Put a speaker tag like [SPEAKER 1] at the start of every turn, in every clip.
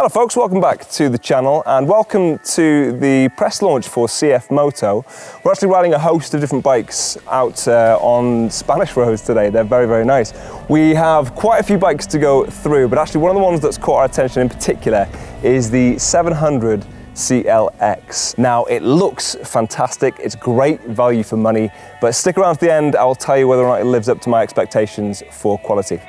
[SPEAKER 1] Hello folks, welcome back to the channel and welcome to the press launch for CFMOTO. We're actually riding a host of different bikes out on Spanish roads today. They're very, very nice. We have quite a few bikes to go through, but actually one of the ones that's caught our attention in particular is the 700CL-X. Now it looks fantastic, it's great value for money, but stick around to the end, I'll tell you whether or not it lives up to my expectations for quality.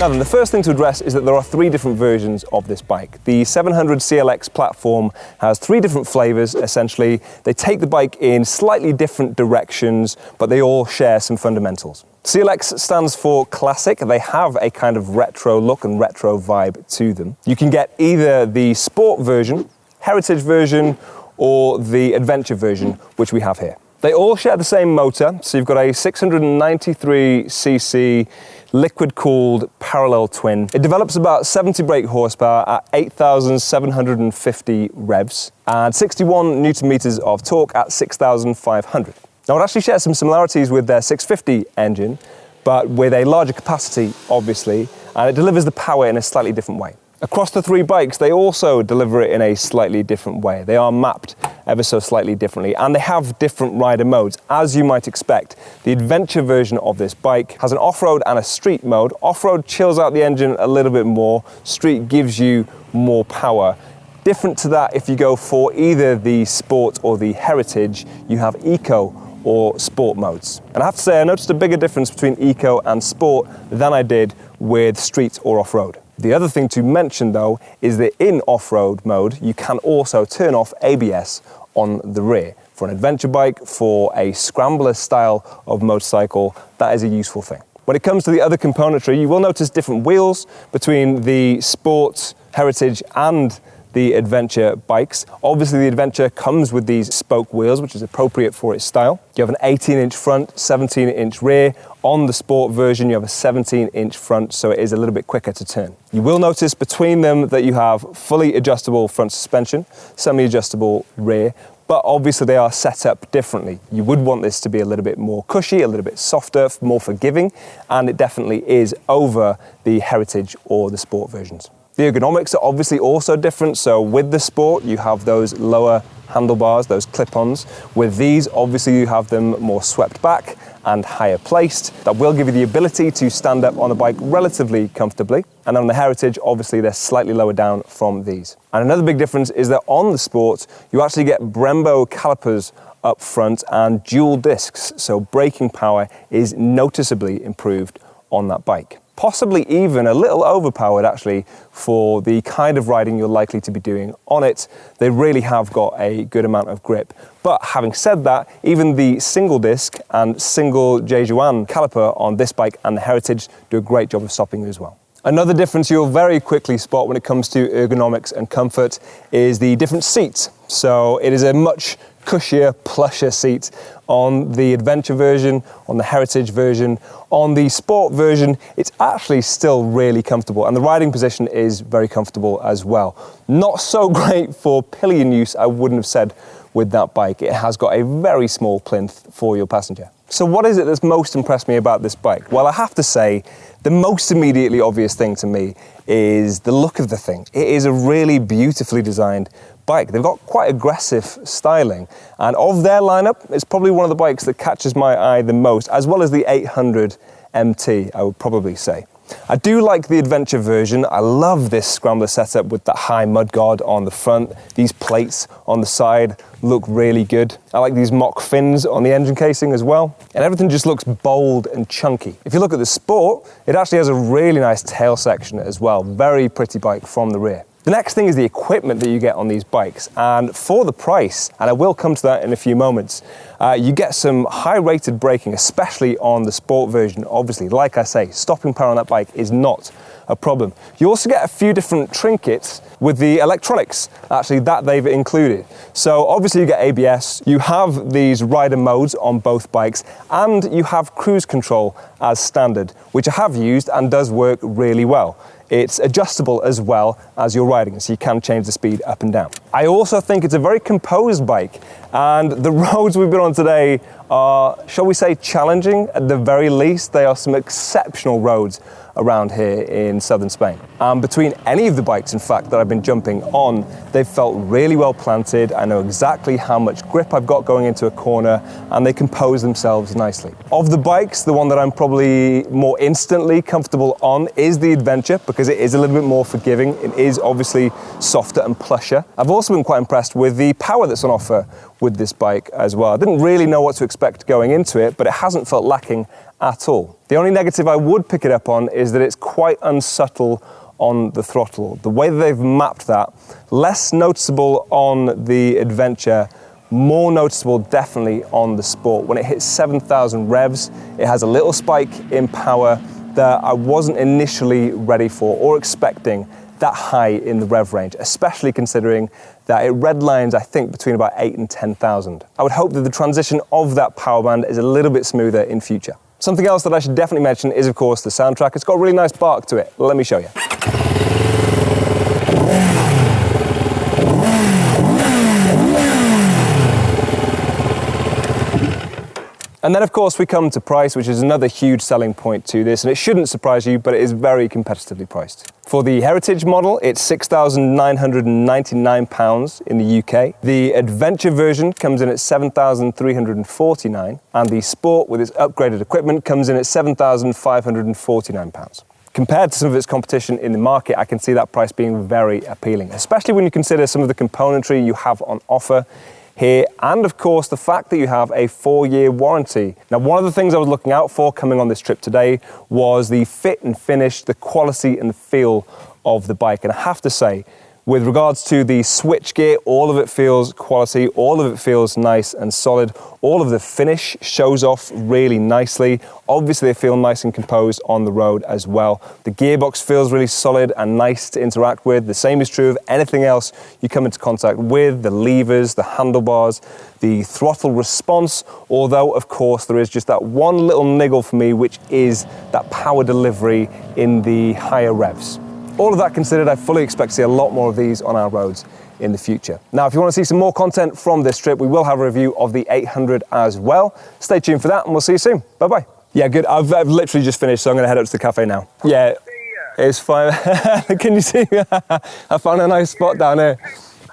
[SPEAKER 1] Now then, the first thing to address is that there are three different versions of this bike. The 700CL-X platform has three different flavors, essentially. They take the bike in slightly different directions, but they all share some fundamentals. CL-X stands for classic. They have a kind of retro look and retro vibe to them. You can get either the sport version, heritage version, or the adventure version, which we have here. They all share the same motor, so you've got a 693cc liquid-cooled parallel twin. It develops about 70 brake horsepower at 8,750 revs and 61 newton meters of torque at 6,500. Now it actually shares some similarities with their 650 engine, but with a larger capacity, obviously, and it delivers the power in a slightly different way. Across the three bikes, they also deliver it in a slightly different way. They are mapped ever so slightly differently, and they have different rider modes, as you might expect. The adventure version of this bike has an off-road and a street mode. Off-road chills out the engine a little bit more. Street gives you more power. Different to that, if you go for either the sport or the heritage, you have eco or sport modes. And I have to say, I noticed a bigger difference between eco and sport than I did with street or off-road. The other thing to mention though is that in off-road mode you can also turn off ABS on the rear. For an adventure bike, for a scrambler style of motorcycle, that is a useful thing. When it comes to the other componentry, you will notice different wheels between the sport, heritage and the adventure bikes. Obviously the adventure comes with these spoke wheels, which is appropriate for its style. You have an 18-inch front, 17-inch rear. On the sport version, you have a 17-inch front, so it is a little bit quicker to turn. You will notice between them that you have fully adjustable front suspension, semi-adjustable rear, but obviously they are set up differently. You would want this to be a little bit more cushy, a little bit softer, more forgiving, and it definitely is over the heritage or the sport versions. The ergonomics are obviously also different, so with the sport you have those lower handlebars, those clip-ons. With these, obviously you have them more swept back and higher placed. That will give you the ability to stand up on a bike relatively comfortably. And on the heritage, obviously they're slightly lower down from these. And another big difference is that on the sport, you actually get Brembo calipers up front and dual discs, so braking power is noticeably improved on that bike. Possibly even a little overpowered actually for the kind of riding you're likely to be doing on it. They really have got a good amount of grip. But having said that, even the single disc and single Jejuan caliper on this bike and the Heritage do a great job of stopping you as well. Another difference you'll very quickly spot when it comes to ergonomics and comfort is the different seats. So it is a much cushier, plusher seat on the adventure version, on the heritage version. On the sport version, it's actually still really comfortable, and the riding position is very comfortable as well. Not so great for pillion use, I wouldn't have said, with that bike. It has got a very small plinth for your passenger. So what is it that's most impressed me about this bike? Well, I have to say, the most immediately obvious thing to me is the look of the thing. It is a really beautifully designed bike. They've got quite aggressive styling, and of their lineup, it's probably one of the bikes that catches my eye the most, as well as the 800 MT, I would probably say. I do like the adventure version. I love this scrambler setup with that high mudguard on the front. These plates on the side look really good. I like these mock fins on the engine casing as well. And everything just looks bold and chunky. If you look at the Sport, it actually has a really nice tail section as well. Very pretty bike from the rear. The next thing is the equipment that you get on these bikes, and for the price, and I will come to that in a few moments, you get some high-rated braking, especially on the Sport version. Obviously, like I say, stopping power on that bike is not a problem. You also get a few different trinkets with the electronics, actually, that they've included. So obviously you get ABS, you have these rider modes on both bikes, and you have cruise control as standard, which I have used and does work really well. it's adjustable as well as you're riding, so you can change the speed up and down. I also think it's a very composed bike, and the roads we've been on today are, shall we say, challenging at the very least. They are some exceptional roads around here in southern Spain. Between any of the bikes, in fact, that I've been jumping on, they've felt really well planted. I know exactly how much grip I've got going into a corner, and they compose themselves nicely. Of the bikes, the one that I'm probably more instantly comfortable on is the Adventure, because it is a little bit more forgiving. It is obviously softer and plusher. I've also been quite impressed with the power that's on offer with this bike as well. I didn't really know what to expect going into it, but it hasn't felt lacking at all. The only negative I would pick it up on is that it's quite unsubtle on the throttle. The way that they've mapped that, less noticeable on the Adventure, more noticeable definitely on the Sport. When it hits 7,000 revs, it has a little spike in power that I wasn't initially ready for or expecting that high in the rev range, especially considering that it redlines, I think, between about 8,000 and 10,000. I would hope that the transition of that power band is a little bit smoother in future. Something else that I should definitely mention is, of course, the soundtrack. It's got a really nice bark to it. Let me show you. And then, of course, we come to price, which is another huge selling point to this, and it shouldn't surprise you, but it is very competitively priced. For the Heritage model, it's £6,999 in the UK. The Adventure version comes in at £7,349, and the Sport, with its upgraded equipment, comes in at £7,549. Compared to some of its competition in the market, I can see that price being very appealing, especially when you consider some of the componentry you have on offer here, and of course the fact that you have a 4-year warranty. Now, one of the things I was looking out for coming on this trip today was the fit and finish, the quality and the feel of the bike. And I have to say, with regards to the switch gear, all of it feels quality, all of it feels nice and solid. All of the finish shows off really nicely. Obviously, they feel nice and composed on the road as well. The gearbox feels really solid and nice to interact with. The same is true of anything else you come into contact with, the levers, the handlebars, the throttle response, although, of course, there is just that one little niggle for me, which is that power delivery in the higher revs. All of that considered, I fully expect to see a lot more of these on our roads in the future. Now, if you want to see some more content from this trip, we will have a review of the 800 as well. Stay tuned for that, and we'll see you soon. Bye-bye. Yeah, good. I've literally just finished, so I'm going to head up to the cafe now. Yeah, it's fine. Can you see me? I found a nice spot down here.